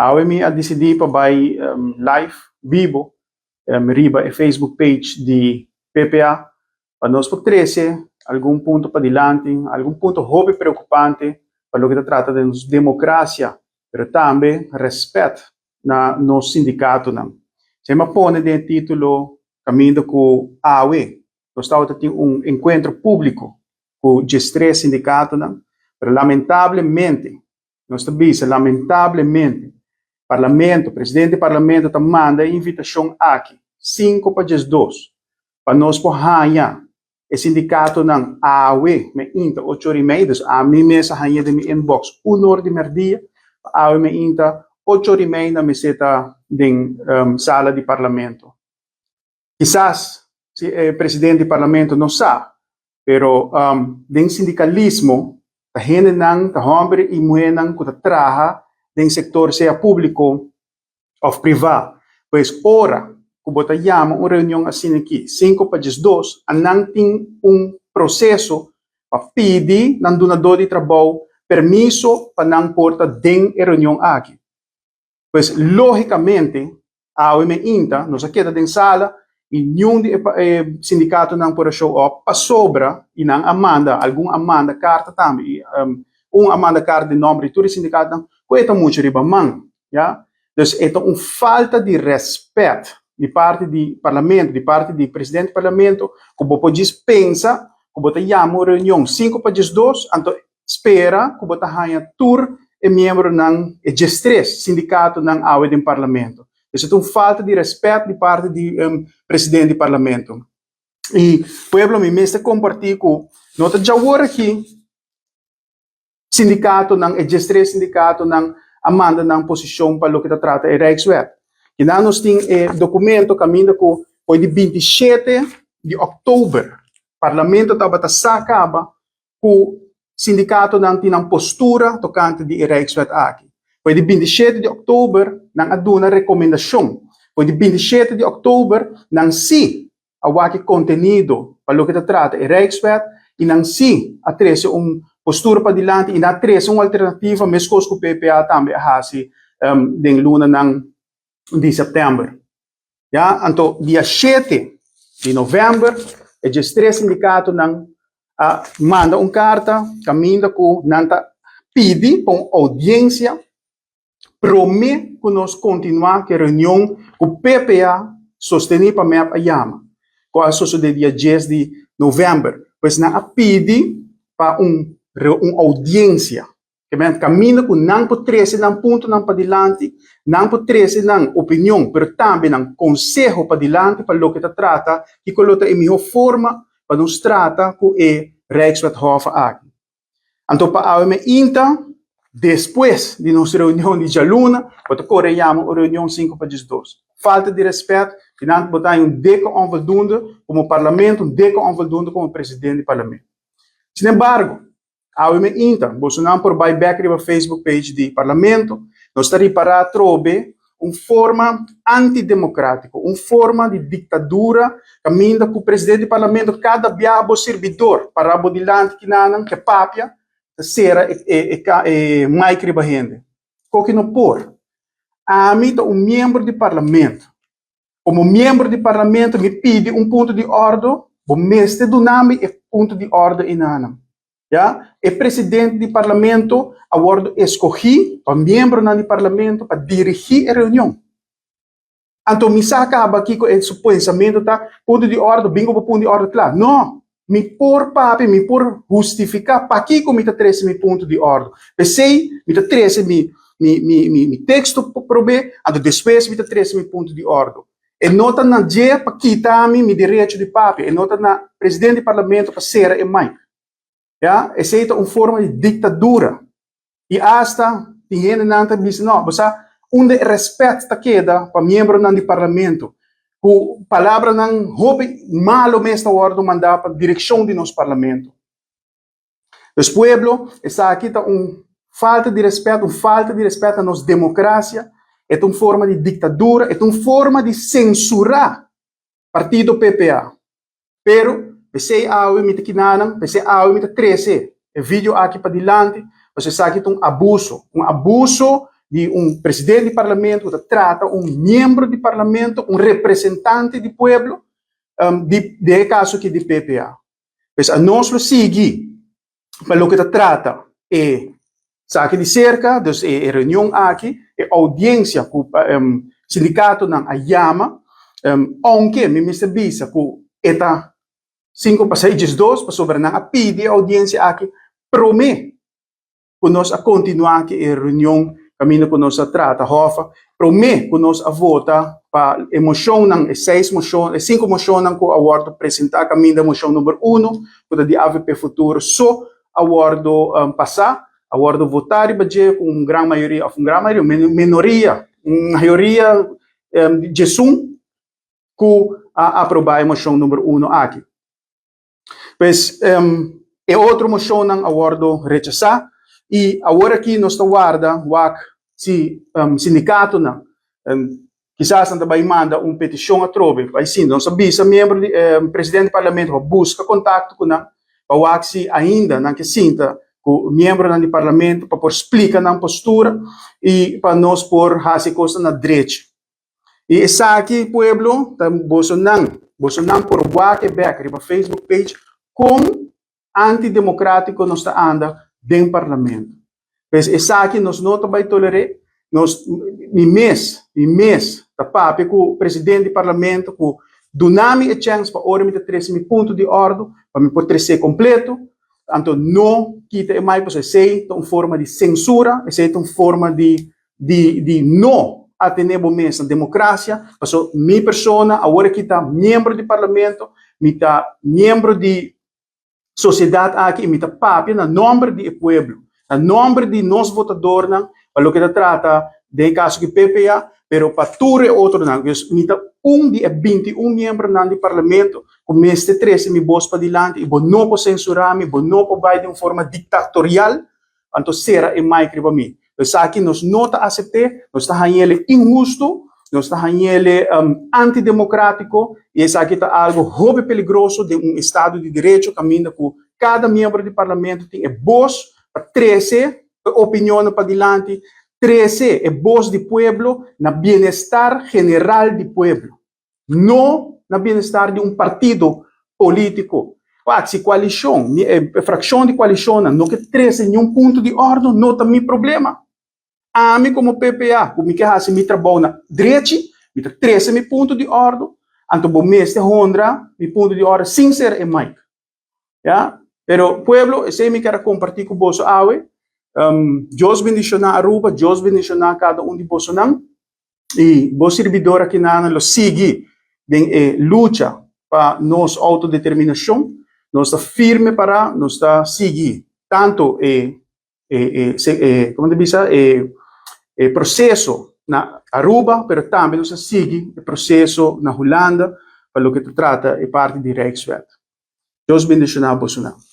Awemi a decidir para vai live, vivo, riba e Facebook page de PPA, para nós por 13, algum ponto para adiante, algum ponto hobby preocupante, para o que se trata de democracia, mas também respeito na nosso sindicato. Se me põe de título caminho com a AUE, nós estamos tendo encontro público com os 3 sindicatos, mas lamentavelmente, nós estamos lamentavelmente, parlamento, presidente do parlamento manda invitação aqui, 5 para 2, para nós porranha, o sindicato ng AWE, me inta 8h30, a mim mesa hanha de mi inbox, 1 hora de merdia, AWE me inta 8h30 na meseta din sala de parlamento. Quizás, si presidente do parlamento não sabe, pero din sindicalismo, tahene nang tahombre e mulher nang kutatraha din sector seja público ou privado. Pois, ora, kubota yama reunião assim aqui, 5 para 2, anang ting processo para pedir ng donador de trabalho permiso para nang porta din reunião aqui. Pois, logicamente, a OME INTA, nós aqui da sala, e nenhum sindicato não pode show up, para sobra, e não amanda, algum amanda carta também, amanda carta de nome de todo sindicato, não, coisa muito riba man, já? Então, é falta de respeito de parte do parlamento, de parte do presidente do parlamento, que você pensa, que você chama reunião 5 para 2, então, espera que você tenha tour e membro ng G3, sindicato ng AWE do parlamento. Isso é falta de respeito de parte do presidente do parlamento. E o povo me mesmo compartilha com nota de agora aqui, sindicato ng G3, sindicato ng amanda ng posição para o que trata é Rijkswet. E nós temos documento caminho com o de 27 de outubro. O parlamento estava sacaba com sindicato não tinha postura tocante de Rijkswet aqui. Foi de 27 de outubro, não aduna recomendação. Foi de 27 de outubro, não se awaki contenido para o que trata de Rijkswet e não se atrese postura para dilante e não atrese alternativa, mesmo com o PPA também hasi den luna de setembro. Ja, então, dia 7 de novembro, o G3 sindicato manda carta, caminho com nanta pede para uma audiência, promete que nós continuar a reunião com o PPA sostener para a Yama, com a sociedade dia 10 de novembro. Pois na pede para uma audiência, caminho com não por 13 não ponto não para dilante, não por 13 não opinião, mas também não conselho para dilante para o que trata, que coloca em melhor forma para nos trata com o Rijkswet Hofa aqui. Então, para a INTA, depois de nossa reunião de Jaluna, para corremos a reunião 5 para 2. Falta de respeito, que não botar deco onvoldoende como parlamento, deco onvoldoende como presidente do parlamento. Sin embargo, a INTA, Bolsonaro por buyback na Facebook page do parlamento, nós está para trobe uma forma antidemocrática, uma forma de ditadura, caminho com o presidente do parlamento, cada biabo servidor, para o dilante que não que papia, será mais que ribahende. O que não por? A mim, membro do parlamento, como membro do parlamento, me pede ponto de ordem, o mestre do nome é ponto de ordem inanam. Ja? O presidente do parlamento, a ordem escolhi, para membro do parlamento, para dirigir a reunião. Então, me acaba aqui com esse pensamento, tá? Ponto de ordem, bingo para ponto de ordem, claro. Não, me por papi, me por justificar, para que me está treze meu ponto de ordem. Pensei, me está treze meu texto para ver, então depois me está treze meu ponto de ordem. E nota na dia para quitar meu direito de papi, e nota na presidente do parlamento para ser e mãe. Ja, essa é uma forma de ditadura. E hasta, tem gente que diz, não, você onde respeito está queda para membro do parlamento, com palavra não hobby malo mesmo ordem mandar para a direção do nosso parlamento. Os pueblo está aqui tá falta de respeito à nossa democracia, é uma forma de ditadura, é uma forma de censurar partido PPA. Pero você aui me tequinaram, você aui me 13. O vídeo aqui para dilante, você sabe que é um abuso de presidente de parlamento, que trata membro de parlamento, representante do povo, de caso que de PPA. Pues a nós lo sigue, para o que trata, saque de cerca, dus reunião aqui, audiência com sindicato ng Ayama, aunque me bisa com eta 5 passagens 2, para sobre na pide audiência aqui, promete que nós a continuar aqui a reunião, caminho que nós a trata, hofa, promete que nós a vota para a moção ng 5 moção ng que awardo apresentar, caminho da moção número 1, que de AVP Futuro, so awardo passar, awardo votar e badia com grande maioria, minoria, maioria de sum, que aprovar a moção número 1 aqui. Pois, outra moção ng awardo rechazar, e agora aqui nós guarda, se sindicato na, quizás não vai mandar petição a trove, vai sim, nós avisa membro presidente do parlamento, busca contato com na, para se ainda não que sinta com membro do parlamento para explicar na postura e para nós por fazer coisa na direita. E essa aqui pueblo, Bolsonaro por Quebec, riba Facebook page, com antidemocrático nós anda dentro do parlamento. Pois essa aqui nós não vai tolerar, nós mês da papi com o presidente do parlamento, com dunami e chance para ora me ter mi ponto de ordem, para me poder ser completo, então não quita mais para ser uma forma de censura, é uma forma de não atender a democracia, porque minha persona agora que está membro do parlamento, me está membro de sociedade aqui, me está papi na nome do povo, na nome de nós votadores, para o que trata de caso que PPA, pero para tudo é outro não, me está de 21 membros do parlamento, com mês de 13 me voz para diante, e não pode censurar me, não pode vai de uma forma dictatorial, então será e mais que para mim. Então aqui nós não aceitamos, nós está ele injusto, nós está ele antidemocrático, e isso aqui está algo muito perigoso de estado de direito, caminho com cada membro do parlamento tem voz para 13 opinião para diante, 13 é voz do povo na bem-estar general do povo, não na bem-estar de partido político. Se coalição, fração de coalição, não que 13 nenhum ponto de ordem, não tem meu problema. A mim como PPA, como que hace mi trabalho na direita, me 13 mi ponto de ordem, então bom mês de Honda, mi ponto de ordem sincero é mais. Ja? Pero pueblo, esse me quero compartilhar com você hoje. Deus bendiciona Aruba, Deus bendiciona cada de vocês. E vos servidor aqui na lo sigue de luta para nossa autodeterminação, nós está firme para nós está seguir tanto como diz processo na Aruba, pero também nós sigue o processo na Holanda para o que trata parte de Rijkswet. Deus bendiciona Bolsonaro.